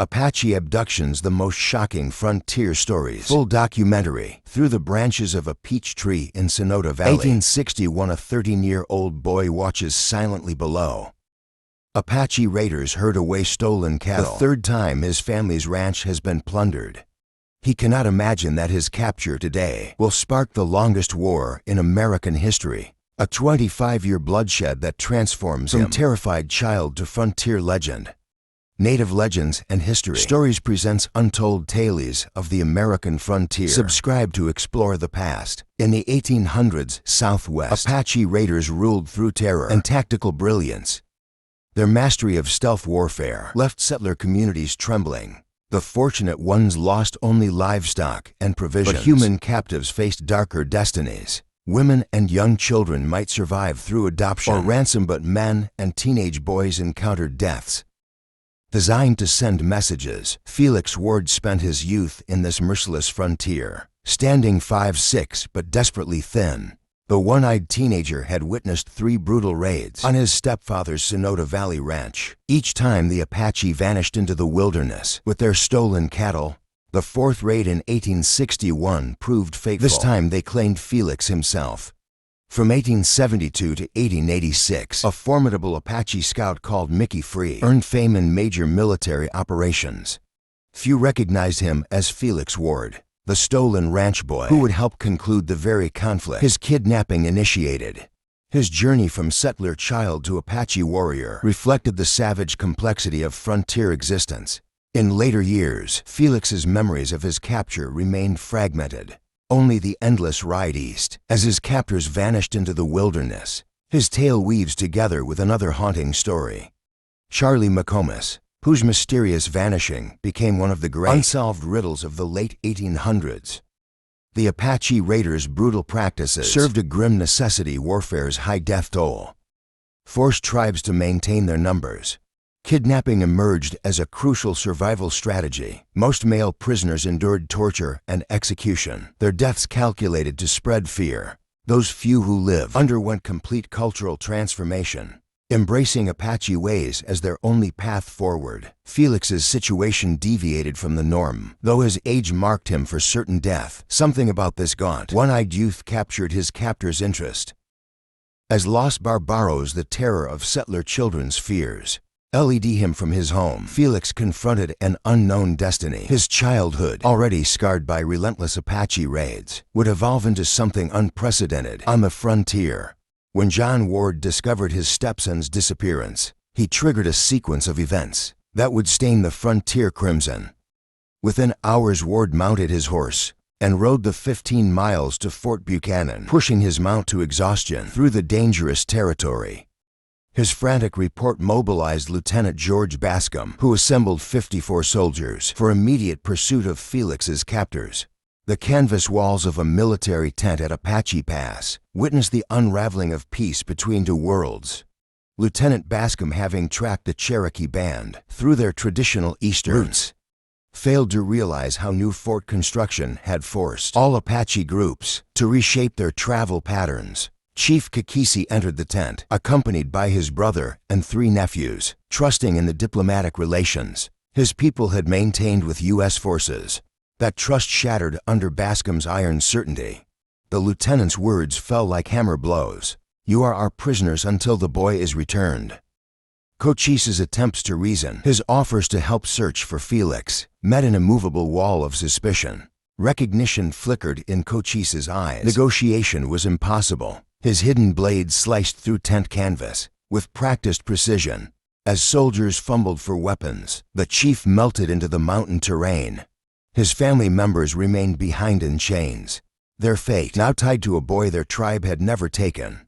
Apache Abductions, the most shocking frontier stories. Full documentary. Through the branches of a peach tree in Sonota Valley. 1861, a 13-year-old boy watches silently below. Apache raiders herd away stolen cattle. The third time his family's ranch has been plundered. He cannot imagine that his capture today will spark the longest war in American history. A 25-year bloodshed that transforms him from terrified child to frontier legend. Native Legends and History Stories presents untold tales of the American frontier. Subscribe to explore the past. In the 1800s Southwest, Apache raiders ruled through terror and tactical brilliance. Their mastery of stealth warfare left settler communities trembling. The fortunate ones lost only livestock and provisions, but human captives faced darker destinies. Women and young children might survive through adoption or ransom, but men and teenage boys encountered deaths. Designed to send messages, Felix Ward spent his youth in this merciless frontier. Standing 5'6" but desperately thin, the one-eyed teenager had witnessed 3 brutal raids on his stepfather's Sonota Valley ranch. Each time the Apache vanished into the wilderness with their stolen cattle. The 4th raid in 1861 proved fateful. This time they claimed Felix himself. From 1872 to 1886, a formidable Apache scout called Mickey Free earned fame in major military operations. Few recognized him as Felix Ward, the stolen ranch boy who would help conclude the very conflict his kidnapping initiated. His journey from settler child to Apache warrior reflected the savage complexity of frontier existence. In later years, Felix's memories of his capture remained fragmented. Only the endless ride east, as his captors vanished into the wilderness. His tale weaves together with another haunting story. Charlie McComas, whose mysterious vanishing became one of the great unsolved riddles of the late 1800s. The Apache raiders' brutal practices served a grim necessity: warfare's high death toll. Forced tribes to maintain their numbers. Kidnapping emerged as a crucial survival strategy. Most male prisoners endured torture and execution, their deaths calculated to spread fear. Those few who lived underwent complete cultural transformation, embracing Apache ways as their only path forward. Felix's situation deviated from the norm. Though his age marked him for certain death, something about this gaunt, one-eyed youth captured his captor's interest. As Los Barbaros, the terror of settler children's fears, led him from his home, Felix confronted an unknown destiny. His childhood, already scarred by relentless Apache raids, would evolve into something unprecedented on the frontier. When John Ward discovered his stepson's disappearance, he triggered a sequence of events that would stain the frontier crimson. Within hours, Ward mounted his horse and rode the 15 miles to Fort Buchanan, pushing his mount to exhaustion through the dangerous territory. His frantic report mobilized Lieutenant George Bascom, who assembled 54 soldiers for immediate pursuit of Felix's captors. The canvas walls of a military tent at Apache Pass witnessed the unraveling of peace between two worlds. Lieutenant Bascom, having tracked the Cherokee band through their traditional eastern roots, failed to realize how new fort construction had forced all Apache groups to reshape their travel patterns. Chief Kakisi entered the tent, accompanied by his brother and 3 nephews, trusting in the diplomatic relations his people had maintained with U.S. forces. That trust shattered under Bascom's iron certainty. The lieutenant's words fell like hammer blows. "You are our prisoners until the boy is returned." Cochise's attempts to reason, his offers to help search for Felix, met an immovable wall of suspicion. Recognition flickered in Cochise's eyes. Negotiation was impossible. His hidden blade sliced through tent canvas with practiced precision. As soldiers fumbled for weapons, the chief melted into the mountain terrain. His family members remained behind in chains, their fate now tied to a boy their tribe had never taken.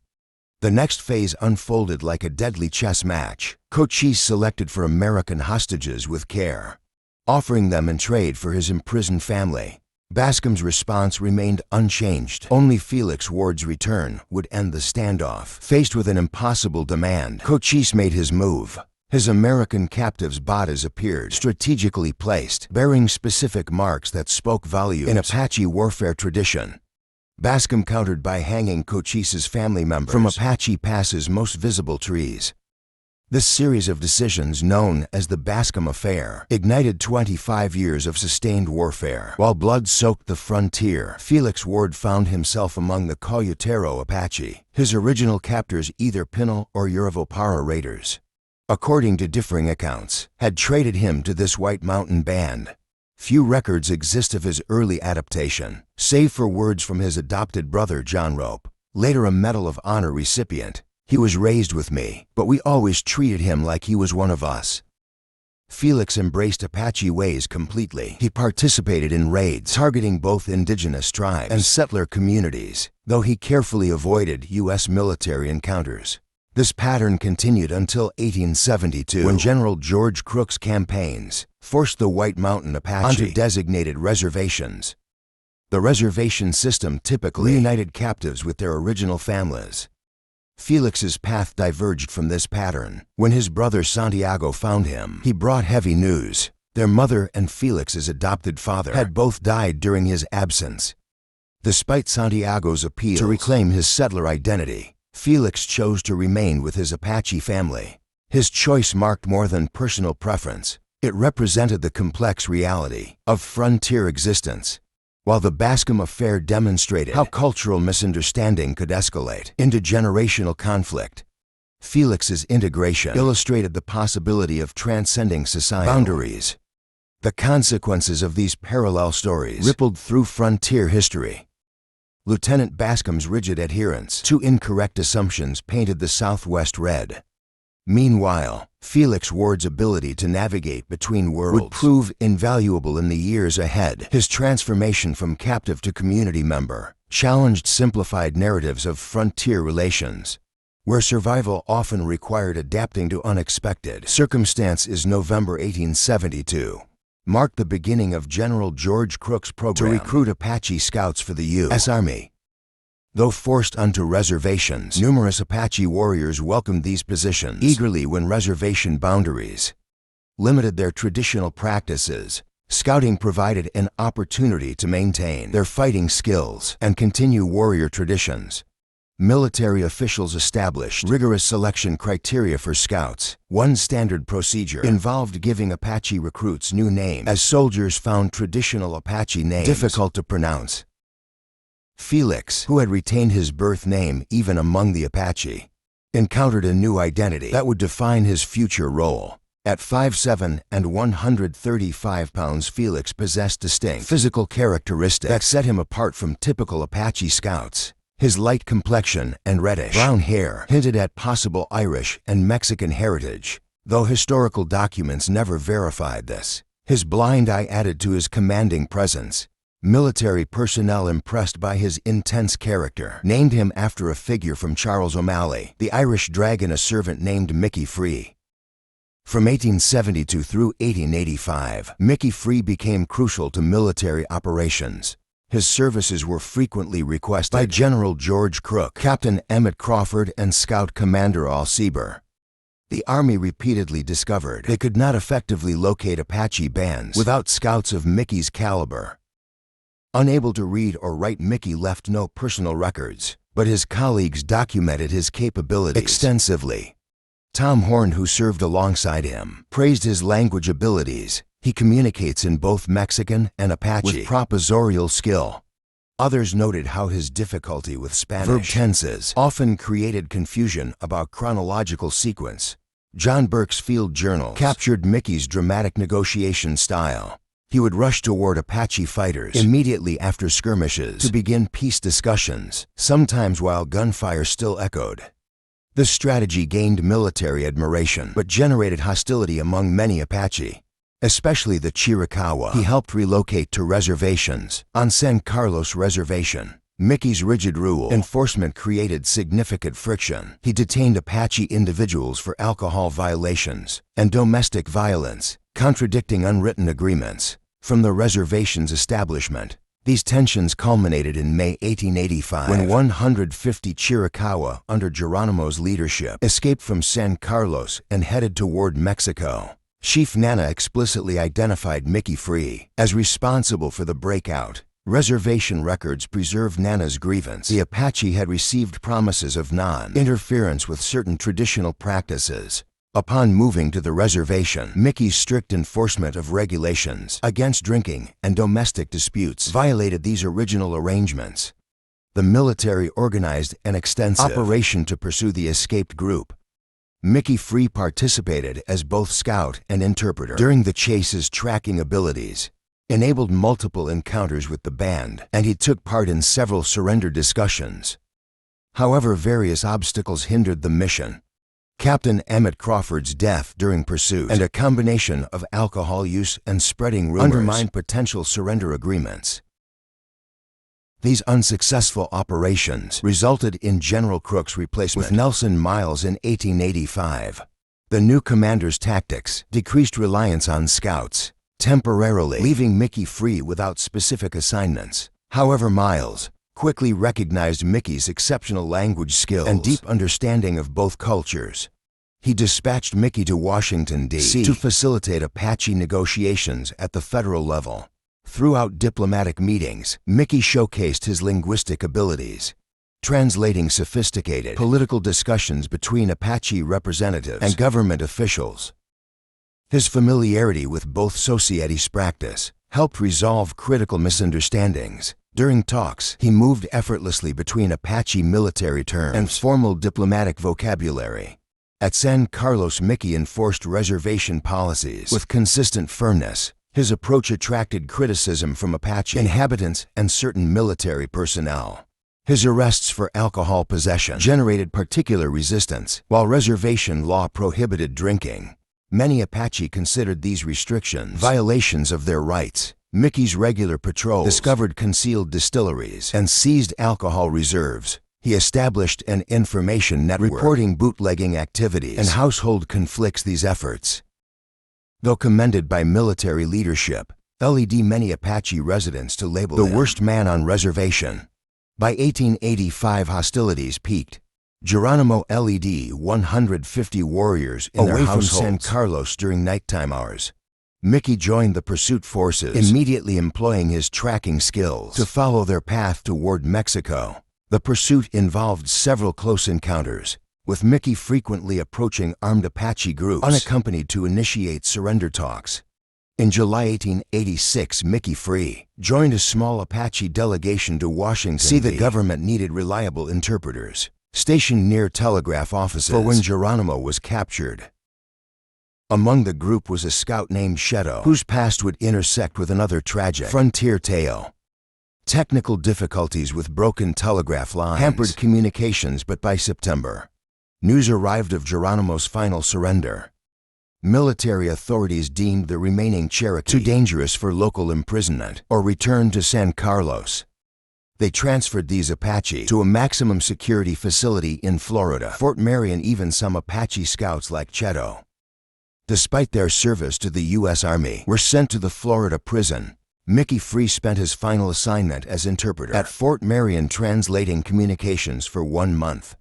The next phase unfolded like a deadly chess match. Cochise selected for American hostages with care, offering them in trade for his imprisoned family. Bascom's response remained unchanged. Only Felix Ward's return would end the standoff. Faced with an impossible demand, Cochise made his move. His American captives' bodies appeared, strategically placed, bearing specific marks that spoke volumes in Apache warfare tradition. Bascom countered by hanging Cochise's family members from Apache Pass's most visible trees. This series of decisions, known as the Bascom Affair, ignited 25 years of sustained warfare. While blood soaked the frontier, Felix Ward found himself among the Coyotero Apache, his original captors either Pinal or Yuravopara raiders. According to differing accounts, had traded him to this White Mountain band. Few records exist of his early adaptation, save for words from his adopted brother John Rope, later a Medal of Honor recipient. He was raised with me, but we always treated him like he was one of us. Felix embraced Apache ways completely. He participated in raids targeting both indigenous tribes and settler communities, though he carefully avoided U.S. military encounters. This pattern continued until 1872, when General George Crook's campaigns forced the White Mountain Apache onto designated reservations. The reservation system typically reunited captives with their original families. Felix's path diverged from this pattern. When his brother Santiago found him, he brought heavy news. Their mother and Felix's adopted father had both died during his absence. Despite Santiago's appeals to reclaim his settler identity, Felix chose to remain with his Apache family. His choice marked more than personal preference. It represented the complex reality of frontier existence. While the Bascom Affair demonstrated how cultural misunderstanding could escalate into generational conflict, Felix's integration illustrated the possibility of transcending societal boundaries. The consequences of these parallel stories rippled through frontier history. Lieutenant Bascom's rigid adherence to incorrect assumptions painted the Southwest red. Meanwhile, Felix Ward's ability to navigate between worlds would prove invaluable in the years ahead. His transformation from captive to community member challenged simplified narratives of frontier relations, where survival often required adapting to unexpected circumstances. November 1872 marked the beginning of General George Crook's program to recruit Apache scouts for the U.S. Army. Though forced onto reservations, numerous Apache warriors welcomed these positions eagerly. When reservation boundaries limited their traditional practices, scouting provided an opportunity to maintain their fighting skills and continue warrior traditions. Military officials established rigorous selection criteria for scouts. One standard procedure involved giving Apache recruits new names, as soldiers found traditional Apache names difficult to pronounce. Felix, who had retained his birth name even among the Apache, encountered a new identity that would define his future role. At 5'7" and 135 pounds, Felix possessed distinct physical characteristics that set him apart from typical Apache scouts. His light complexion and reddish-brown hair hinted at possible Irish and Mexican heritage, though historical documents never verified this. His blind eye added to his commanding presence. Military personnel, impressed by his intense character, named him after a figure from Charles O'Malley, the Irish Dragon, a servant named Mickey Free. From 1872 through 1885, Mickey Free became crucial to military operations. His services were frequently requested by General George Crook, Captain Emmett Crawford, and Scout Commander Al Sieber. The Army repeatedly discovered they could not effectively locate Apache bands without scouts of Mickey's caliber. Unable to read or write, Mickey left no personal records, but his colleagues documented his capabilities extensively. Tom Horn, who served alongside him, praised his language abilities. He communicates in both Mexican and Apache with proposorial skill. Others noted how his difficulty with Spanish verb tenses often created confusion about chronological sequence. John Burke's field journals captured Mickey's dramatic negotiation style. He would rush toward Apache fighters immediately after skirmishes to begin peace discussions, sometimes while gunfire still echoed. This strategy gained military admiration but generated hostility among many Apache, especially the Chiricahua. He helped relocate to reservations. On San Carlos Reservation, Mickey's rigid rule enforcement created significant friction. He detained Apache individuals for alcohol violations and domestic violence, contradicting unwritten agreements. From the reservation's establishment, these tensions culminated in May 1885 when 150 Chiricahua, under Geronimo's leadership, escaped from San Carlos and headed toward Mexico. Chief Nana explicitly identified Mickey Free as responsible for the breakout. Reservation records preserve Nana's grievance. The Apache had received promises of non-interference with certain traditional practices, Upon moving to the reservation, Mickey's strict enforcement of regulations against drinking and domestic disputes violated these original arrangements. The military organized an extensive operation to pursue the escaped group. Mickey Free participated as both scout and interpreter. During the chase's tracking abilities enabled multiple encounters with the band, and he took part in several surrender discussions. However, various obstacles hindered the mission. Captain Emmett Crawford's death during pursuit and a combination of alcohol use and spreading rumors undermined potential surrender agreements. These unsuccessful operations resulted in General Crook's replacement with Nelson Miles in 1885. The new commander's tactics decreased reliance on scouts, temporarily leaving Mickey Free without specific assignments. However, Miles quickly recognized Mickey's exceptional language skills and deep understanding of both cultures. He dispatched Mickey to Washington, D.C. to facilitate Apache negotiations at the federal level. Throughout diplomatic meetings, Mickey showcased his linguistic abilities, translating sophisticated political discussions between Apache representatives and government officials. His familiarity with both society's practice helped resolve critical misunderstandings. During talks, he moved effortlessly between Apache military terms and formal diplomatic vocabulary. At San Carlos, Mickey enforced reservation policies with consistent firmness. His approach attracted criticism from Apache inhabitants and certain military personnel. His arrests for alcohol possession generated particular resistance, while reservation law prohibited drinking. Many Apache considered these restrictions violations of their rights. Mickey's regular patrols discovered concealed distilleries and seized alcohol reserves. He established an information network reporting bootlegging activities and household conflicts. These efforts, though commended by military leadership, led many Apache residents to label him the worst man on reservation. By 1885, hostilities peaked. Geronimo led 150 warriors in their households from San Carlos during nighttime hours. Mickey joined the pursuit forces, immediately employing his tracking skills to follow their path toward Mexico. The pursuit involved several close encounters, with Mickey frequently approaching armed Apache groups unaccompanied to initiate surrender talks. In July 1886, Mickey Free joined a small Apache delegation to Washington. The government needed reliable interpreters, stationed near telegraph offices for when Geronimo was captured. Among the group was a scout named Sheto, whose past would intersect with another tragic frontier tale. Technical difficulties with broken telegraph lines hampered communications, but by September, news arrived of Geronimo's final surrender. Military authorities deemed the remaining Cherokee too dangerous for local imprisonment or returned to San Carlos. They transferred these Apache to a maximum security facility in Florida, Fort Marion. Even some Apache scouts like Cheto, despite their service to the U.S. Army, were sent to the Florida prison. Mickey Free spent his final assignment as interpreter at Fort Marion, translating communications for 1 month.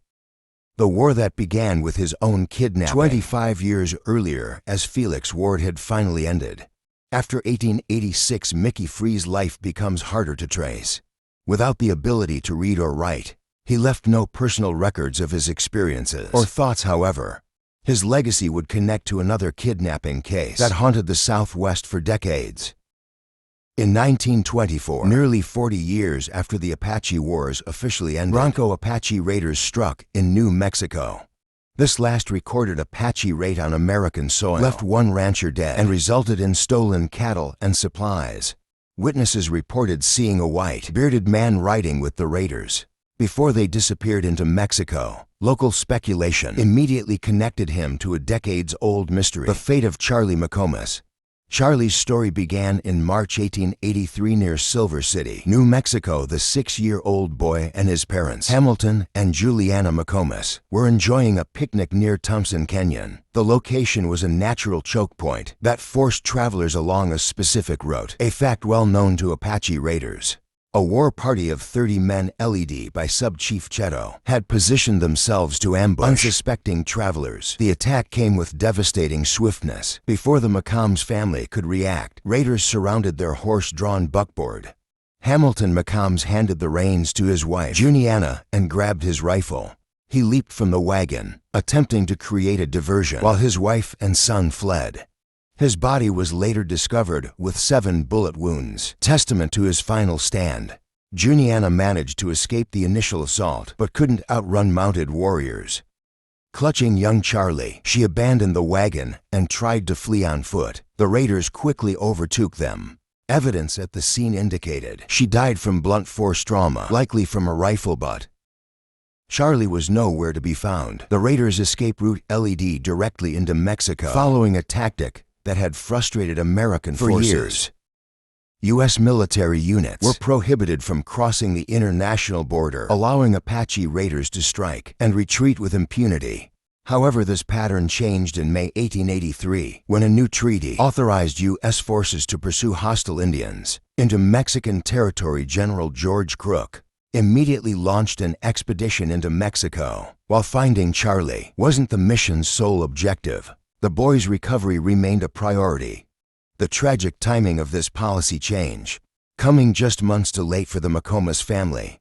The war that began with his own kidnapping 25 years earlier as Felix Ward had finally ended. After 1886, Mickey Free's life becomes harder to trace. Without the ability to read or write, he left no personal records of his experiences or thoughts. However, his legacy would connect to another kidnapping case that haunted the Southwest for decades. In 1924, nearly 40 years after the Apache Wars officially ended, Bronco Apache raiders struck in New Mexico. This last recorded Apache raid on American soil left one rancher dead and resulted in stolen cattle and supplies. Witnesses reported seeing a white, bearded man riding with the raiders before they disappeared into Mexico. Local speculation immediately connected him to a decades-old mystery, the fate of Charlie McComas. Charlie's story began in March 1883 near Silver City, New Mexico. The 6-year-old boy and his parents, Hamilton and Juliana McComas, were enjoying a picnic near Thompson Canyon. The location was a natural choke point that forced travelers along a specific route, a fact well known to Apache raiders. A war party of 30 men, led by Sub-Chief Cheto, had positioned themselves to ambush unsuspecting travelers. The attack came with devastating swiftness. Before the McCombs family could react, raiders surrounded their horse-drawn buckboard. Hamilton McCombs handed the reins to his wife, Juniana, and grabbed his rifle. He leaped from the wagon, attempting to create a diversion, while his wife and son fled. His body was later discovered with 7 bullet wounds, testament to his final stand. Juniana managed to escape the initial assault, but couldn't outrun mounted warriors. Clutching young Charlie, she abandoned the wagon and tried to flee on foot. The raiders quickly overtook them. Evidence at the scene indicated she died from blunt force trauma, likely from a rifle butt. Charlie was nowhere to be found. The raiders' escape route led directly into Mexico, following a tactic that had frustrated American forces. For years, U.S. military units were prohibited from crossing the international border, allowing Apache raiders to strike and retreat with impunity. However, this pattern changed in May 1883, when a new treaty authorized U.S. forces to pursue hostile Indians into Mexican territory. General George Crook immediately launched an expedition into Mexico. While finding Charlie wasn't the mission's sole objective, the boy's recovery remained a priority. The tragic timing of this policy change, coming just months too late for the McComas family,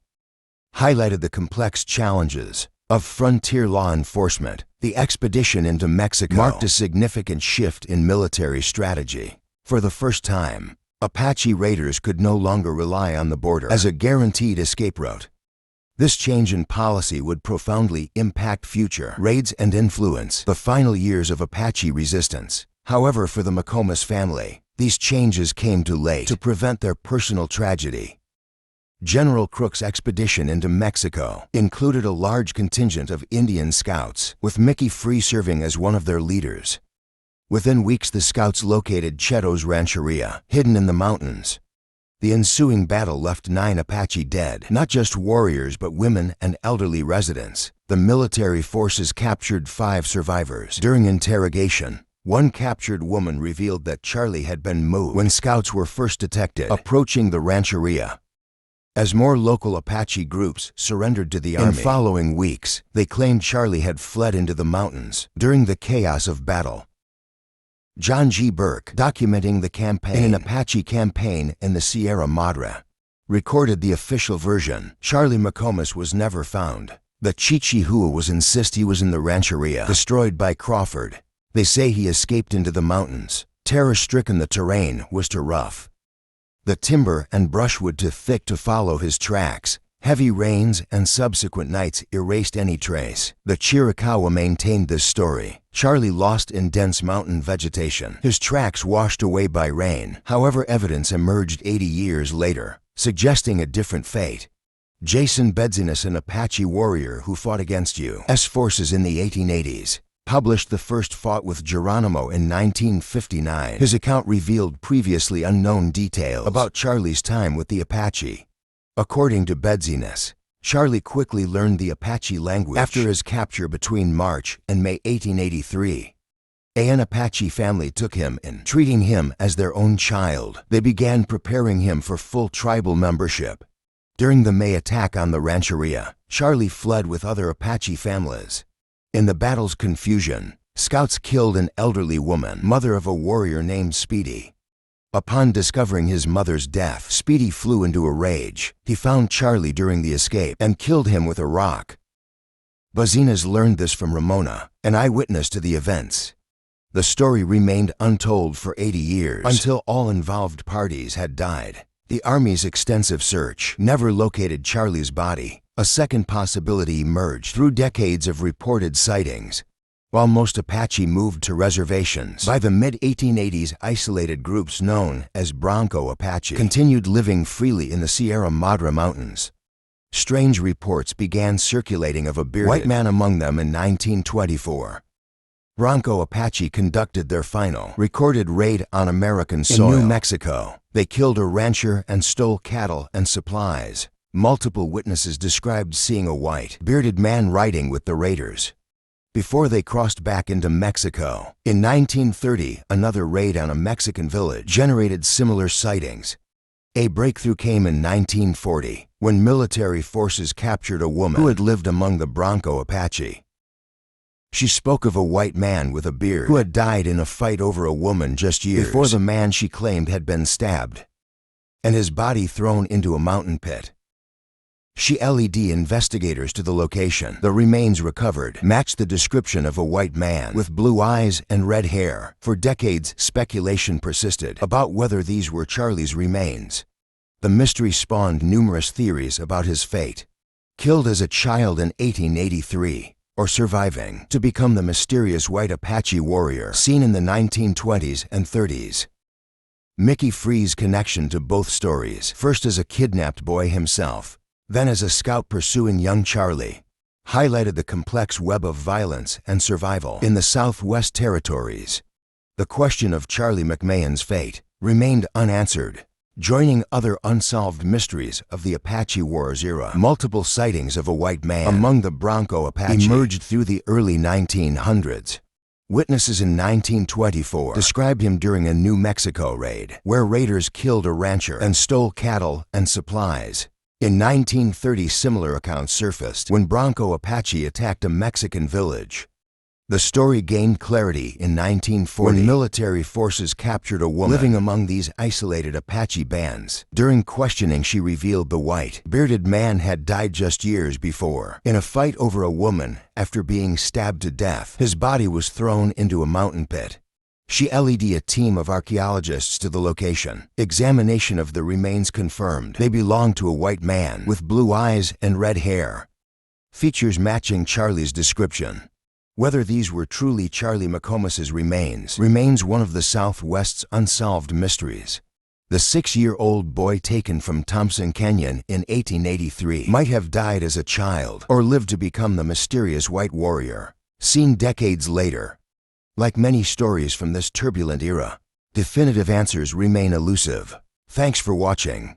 highlighted the complex challenges of frontier law enforcement. The expedition into Mexico marked a significant shift in military strategy. For the first time, Apache raiders could no longer rely on the border as a guaranteed escape route. This change in policy would profoundly impact future raids and influence the final years of Apache resistance. However, for the McComas family, these changes came too late to prevent their personal tragedy. General Crook's expedition into Mexico included a large contingent of Indian scouts, with Mickey Free serving as one of their leaders. Within weeks, the scouts located Cheto's Rancheria, hidden in the mountains. The ensuing battle left 9 Apache dead, not just warriors but women and elderly residents. The military forces captured 5 survivors. During interrogation, one captured woman revealed that Charlie had been moved when scouts were first detected approaching the rancheria. As more local Apache groups surrendered to the army in following weeks, they claimed Charlie had fled into the mountains during the chaos of battle. John G. Burke, documenting the campaign in an Apache campaign in the Sierra Madre, recorded the official version. Charlie McComas was never found. The Chichihuas insist he was in the rancheria, destroyed by Crawford. They say he escaped into the mountains. Terror-stricken, the terrain was too rough, the timber and brushwood too thick to follow his tracks. Heavy rains and subsequent nights erased any trace. The Chiricahua maintained this story. Charlie lost in dense mountain vegetation, his tracks washed away by rain. However, evidence emerged 80 years later, suggesting a different fate. Jason Bedzinus, an Apache warrior who fought against U.S. forces in the 1880s, published The First Fought with Geronimo in 1959. His account revealed previously unknown details about Charlie's time with the Apache. According to Bedzinus, Charlie quickly learned the Apache language after his capture between March and May 1883. An Apache family took him in, treating him as their own child. They began preparing him for full tribal membership. During the May attack on the rancheria, Charlie fled with other Apache families. In the battle's confusion, scouts killed an elderly woman, mother of a warrior named Speedy. Upon discovering his mother's death, Speedy flew into a rage. He found Charlie during the escape and killed him with a rock. Bedzinus learned this from Ramona, an eyewitness to the events. The story remained untold for 80 years until all involved parties had died. The Army's extensive search never located Charlie's body. A second possibility emerged through decades of reported sightings. While most Apache moved to reservations, by the mid-1880s, isolated groups known as Bronco Apache continued living freely in the Sierra Madre Mountains. Strange reports began circulating of a bearded white man among them in 1924. Bronco Apache conducted their final recorded raid on American soil in New Mexico. They killed a rancher and stole cattle and supplies. Multiple witnesses described seeing a white, bearded man riding with the raiders before they crossed back into Mexico. In 1930, another raid on a Mexican village generated similar sightings. A breakthrough came in 1940, when military forces captured a woman who had lived among the Bronco Apache. She spoke of a white man with a beard who had died in a fight over a woman just years before. The man, she claimed, had been stabbed and his body thrown into a mountain pit. She led investigators to the location. The remains recovered matched the description of a white man with blue eyes and red hair. For decades, speculation persisted about whether these were Charlie's remains. The mystery spawned numerous theories about his fate. Killed as a child in 1883, or surviving to become the mysterious white Apache warrior seen in the 1920s and 30s. Mickey Free's connection to both stories, first as a kidnapped boy himself, then as a scout pursuing young Charlie, highlighted the complex web of violence and survival in the Southwest Territories. The question of Charlie McMahon's fate remained unanswered, joining other unsolved mysteries of the Apache Wars era. Multiple sightings of a white man among the Bronco Apache emerged through the early 1900s. Witnesses in 1924 described him during a New Mexico raid, where raiders killed a rancher and stole cattle and supplies. In 1930, similar accounts surfaced when Bronco Apache attacked a Mexican village. The story gained clarity in 1940 when military forces captured a woman living among these isolated Apache bands. During questioning, she revealed the white, bearded man had died just years before in a fight over a woman after being stabbed to death. His body was thrown into a mountain pit. She led a team of archaeologists to the location. Examination of the remains confirmed they belonged to a white man with blue eyes and red hair, features matching Charlie's description. Whether these were truly Charlie McComas's remains one of the Southwest's unsolved mysteries. The 6-year-old boy taken from Thompson Canyon in 1883 might have died as a child or lived to become the mysterious white warrior, seen decades later. Like many stories from this turbulent era, definitive answers remain elusive. Thanks for watching.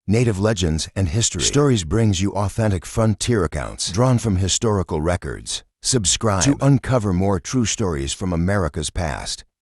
Native Legends and History Stories brings you authentic frontier accounts drawn from historical records. Subscribe to uncover more true stories from America's past.